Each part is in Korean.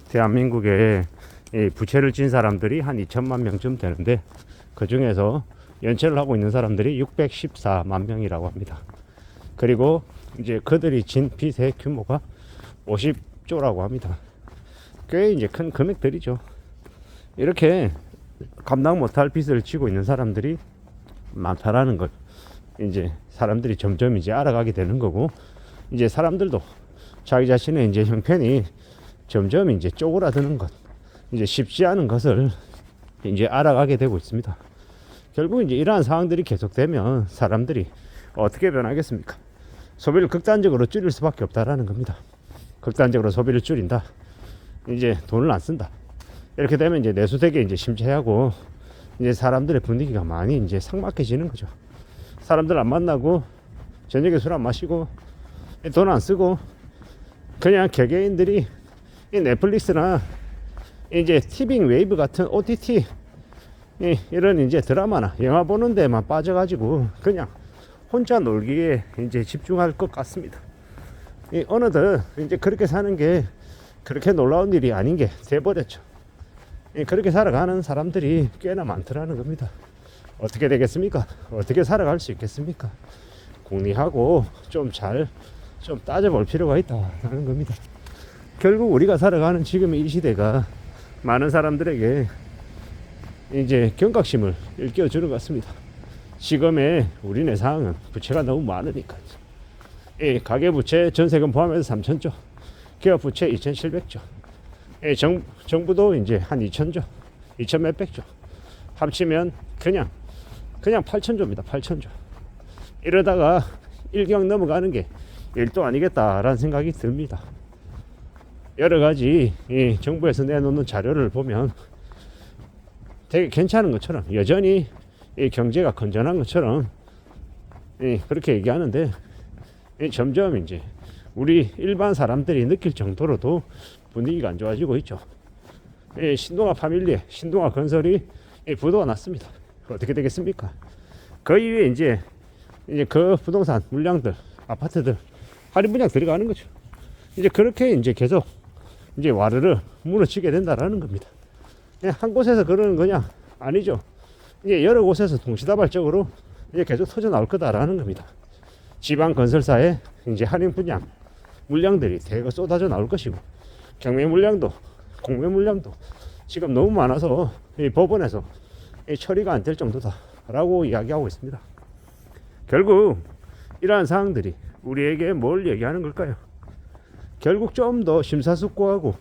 대한민국에 이 부채를 진 사람들이 한 2천만 명쯤 되는데, 그 중에서 연체를 하고 있는 사람들이 614만 명이라고 합니다. 그리고 이제 그들이 진 빚의 규모가 50조라고 합니다. 꽤 이제 큰 금액들이죠. 이렇게 감당 못할 빚을 지고 있는 사람들이 많다라는 걸 이제 사람들이 점점 이제 알아가게 되는 거고, 이제 사람들도 자기 자신의 이제 형편이 점점 이제 쪼그라드는 것, 이제 쉽지 않은 것을 이제 알아가게 되고 있습니다. 결국 이제 이러한 상황들이 계속되면 사람들이 어떻게 변하겠습니까? 소비를 극단적으로 줄일 수밖에 없다라는 겁니다. 극단적으로 소비를 줄인다. 이제 돈을 안 쓴다. 이렇게 되면 이제 내수되게 이제 심취하고, 이제 사람들의 분위기가 많이 이제 삭막해지는 거죠. 사람들 안 만나고, 저녁에 술 안 마시고, 돈 안 쓰고, 그냥 개개인들이 이 넷플릭스나 이제 티빙 웨이브 같은 OTT 이런 이제 드라마나 영화 보는 데만 빠져가지고 그냥 혼자 놀기에 이제 집중할 것 같습니다. 어느덧 이제 그렇게 사는 게 그렇게 놀라운 일이 아닌 게 돼버렸죠. 그렇게 살아가는 사람들이 꽤나 많더라는 겁니다. 어떻게 되겠습니까? 어떻게 살아갈 수 있겠습니까? 궁리하고 좀 따져볼 필요가 있다는 겁니다. 결국 우리가 살아가는 지금의 이 시대가 많은 사람들에게 이제 경각심을 일깨워주는 것 같습니다. 지금의 우리네 상황은 부채가 너무 많으니까. 가계부채 전세금 포함해서 3천조, 기업부채 2,700조, 정부도 이제 한 2천조, 2천 몇백조, 합치면 그냥 8천조입니다. 8천조. 이러다가 일경 넘어가는 게 일도 아니겠다라는 생각이 듭니다. 여러 가지 이 정부에서 내놓는 자료를 보면 되게 괜찮은 것처럼, 여전히 이 경제가 건전한 것처럼 그렇게 얘기하는데, 점점 이제 우리 일반 사람들이 느낄 정도로도 분위기가 안 좋아지고 있죠. 신동아 파밀리에, 신동아 건설이 부도가 났습니다. 어떻게 되겠습니까? 그 이후에 이제 그 부동산 물량들, 아파트들 할인 분양 들어가는 거죠. 이제 그렇게 이제 계속 이제 와르르 무너지게 된다라는 겁니다. 한 곳에서 그러는 거냐? 아니죠. 이제 여러 곳에서 동시다발적으로 이제 계속 터져 나올 거다라는 겁니다. 지방 건설사의 이제 할인 분양 물량들이 대거 쏟아져 나올 것이고, 경매 물량도, 공매 물량도 지금 너무 많아서 이 법원에서 이 처리가 안 될 정도다라고 이야기하고 있습니다. 결국 이러한 사항들이 우리에게 뭘 얘기하는 걸까요? 결국 좀 더 심사숙고하고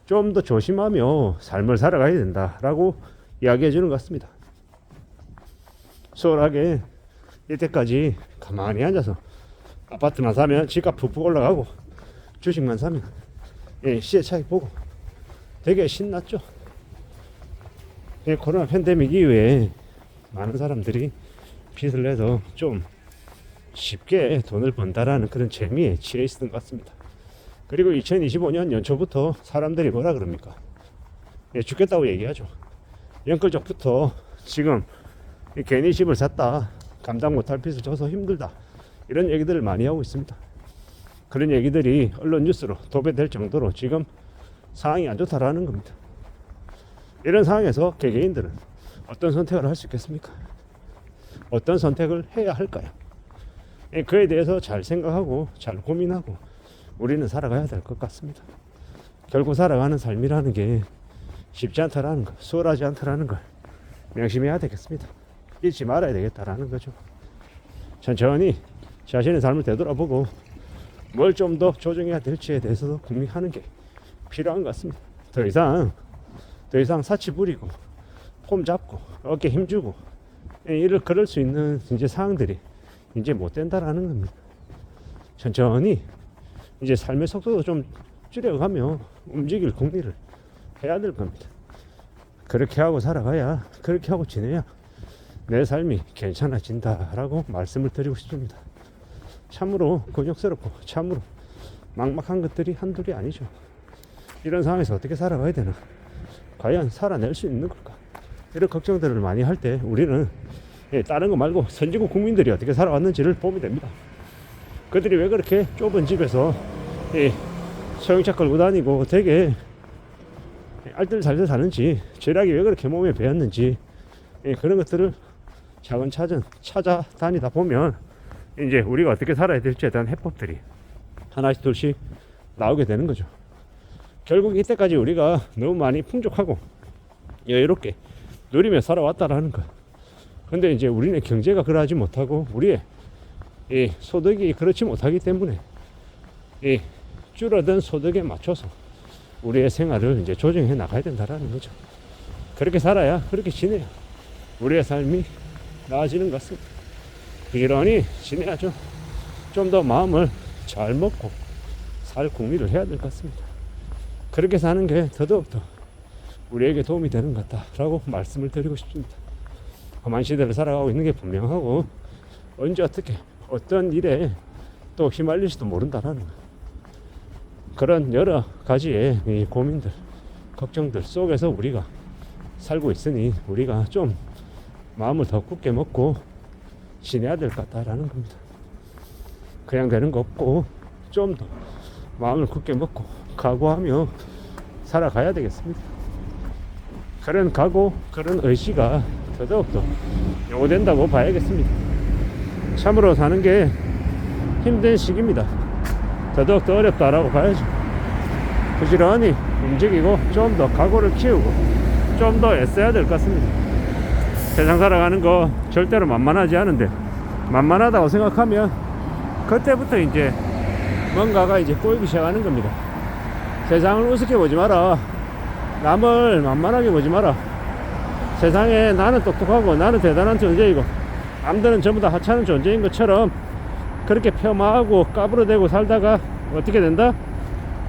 좀 더 조심하며 삶을 살아가야 된다라고 이야기해 주는 것 같습니다. 소홀하게 이때까지 가만히 앉아서 아파트만 사면 집값 푹푹 올라가고, 주식만 사면 시세 차익 보고 되게 신났죠. 코로나 팬데믹 이후에 많은 사람들이 빚을 내서 좀 쉽게 돈을 번다라는 그런 재미에 취해 있었던 것 같습니다. 그리고 2025년 연초부터 사람들이 뭐라 그럽니까? 죽겠다고 얘기하죠. 연끌적부터 지금 괜히 집을 샀다, 감당 못할 빚을 져서 힘들다, 이런 얘기들을 많이 하고 있습니다. 그런 얘기들이 언론 뉴스로 도배될 정도로 지금 상황이 안 좋다라는 겁니다. 이런 상황에서 개개인들은 어떤 선택을 할 수 있겠습니까? 어떤 선택을 해야 할까요? 그에 대해서 잘 생각하고 잘 고민하고 우리는 살아가야 될 것 같습니다. 결국 살아가는 삶이라는 게 쉽지 않다라는 거, 수월하지 않다라는 걸 명심해야 되겠습니다. 잊지 말아야 되겠다라는 거죠. 천천히 자신의 삶을 되돌아보고 뭘 좀 더 조정해야 될지에 대해서도 궁리하는 게 필요한 것 같습니다. 더 이상 사치 부리고 폼 잡고 어깨 힘주고 그럴 수 있는 이제 상황들이 이제 못 된다라는 겁니다. 천천히 이제 삶의 속도도 좀 줄여가며 움직일 궁리를 해야 될 겁니다. 그렇게 하고 살아가야, 그렇게 하고 지내야 내 삶이 괜찮아진다라고 말씀을 드리고 싶습니다. 참으로 곤욕스럽고 참으로 막막한 것들이 한둘이 아니죠. 이런 상황에서 어떻게 살아가야 되나, 과연 살아낼 수 있는 걸까, 이런 걱정들을 많이 할 때 우리는 다른 거 말고 선진국 국민들이 어떻게 살아왔는지를 보면 됩니다. 그들이 왜 그렇게 좁은 집에서 소형차 끌고 다니고 되게 알뜰살뜰 사는지, 죄락이 왜 그렇게 몸에 배었는지, 그런 것들을 차근차근 찾아다니다 보면 이제 우리가 어떻게 살아야 될지에 대한 해법들이 하나씩 둘씩 나오게 되는 거죠. 결국 이때까지 우리가 너무 많이 풍족하고 여유롭게 누리며 살아왔다라는 거. 근데 이제 우리는 경제가 그러하지 못하고 우리의 이 소득이 그렇지 못하기 때문에 이 줄어든 소득에 맞춰서 우리의 생활을 이제 조정해 나가야 된다라는 거죠. 그렇게 살아야, 그렇게 지내야 우리의 삶이 나아지는 것 같습니다. 부지런히 지내야죠. 좀 더 마음을 잘 먹고 살 궁리를 해야 될 것 같습니다. 그렇게 사는 게 더더욱더 우리에게 도움이 되는 것 같다라고 말씀을 드리고 싶습니다. 험한 시대를 살아가고 있는 게 분명하고 언제 어떻게 어떤 일에 또 휘말릴지도 모른다라는 거. 그런 여러 가지의 이 고민들, 걱정들 속에서 우리가 살고 있으니 우리가 좀 마음을 더 굳게 먹고 지내야 될 것 같다라는 겁니다. 그냥 되는 거 없고 좀 더 마음을 굳게 먹고 각오하며 살아가야 되겠습니다. 그런 각오, 그런 의지가 더더욱더 요구된다고 봐야겠습니다. 참으로 사는 게 힘든 시기입니다. 더더욱더 어렵다라고 봐야죠. 부지런히 움직이고 좀 더 각오를 키우고 좀 더 애써야 될 것 같습니다. 세상 살아가는 거 절대로 만만하지 않은데, 만만하다고 생각하면 그때부터 이제 뭔가가 이제 꼬이기 시작하는 겁니다. 세상을 우습게 보지 마라. 남을 만만하게 보지 마라. 세상에 나는 똑똑하고 나는 대단한 존재이고 남들은 전부 다 하찮은 존재인 것처럼 그렇게 폄하하고 까부러대고 살다가 어떻게 된다?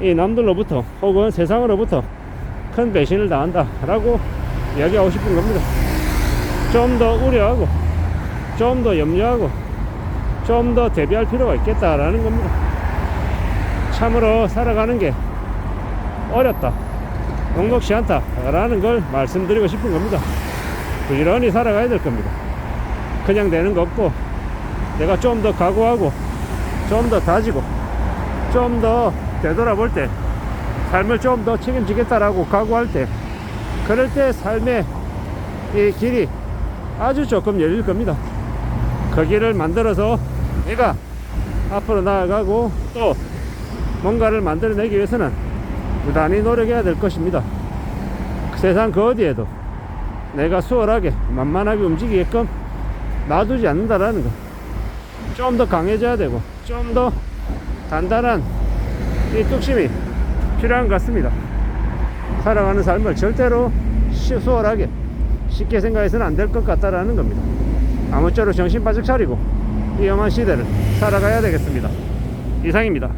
이 남들로부터 혹은 세상으로부터 큰 배신을 당한다 라고 이야기하고 싶은 겁니다. 좀 더 우려하고 좀 더 염려하고 좀 더 대비할 필요가 있겠다라는 겁니다. 참으로 살아가는 게 어렵다, 녹록지 않다 라는 걸 말씀드리고 싶은 겁니다. 부지런히 살아가야 될 겁니다. 그냥 되는 거 없고 내가 좀 더 각오하고 좀 더 다지고 좀 더 되돌아볼 때 삶을 좀 더 책임지겠다라고 각오할 때, 그럴 때 삶의 이 길이 아주 조금 열릴 겁니다. 그 길을 만들어서 내가 앞으로 나아가고 또 뭔가를 만들어내기 위해서는 부단히 노력해야 될 것입니다. 세상 그 어디에도 내가 수월하게 만만하게 움직이게끔 놔두지 않는다라는 거. 좀 더 강해져야 되고 좀 더 단단한 이 뚝심이 필요한 것 같습니다. 살아가는 삶을 절대로 수월하게 쉽게 생각해서는 안 될 것 같다라는 겁니다. 아무쪼록 정신 바짝 차리고 이 험한 시대를 살아가야 되겠습니다. 이상입니다.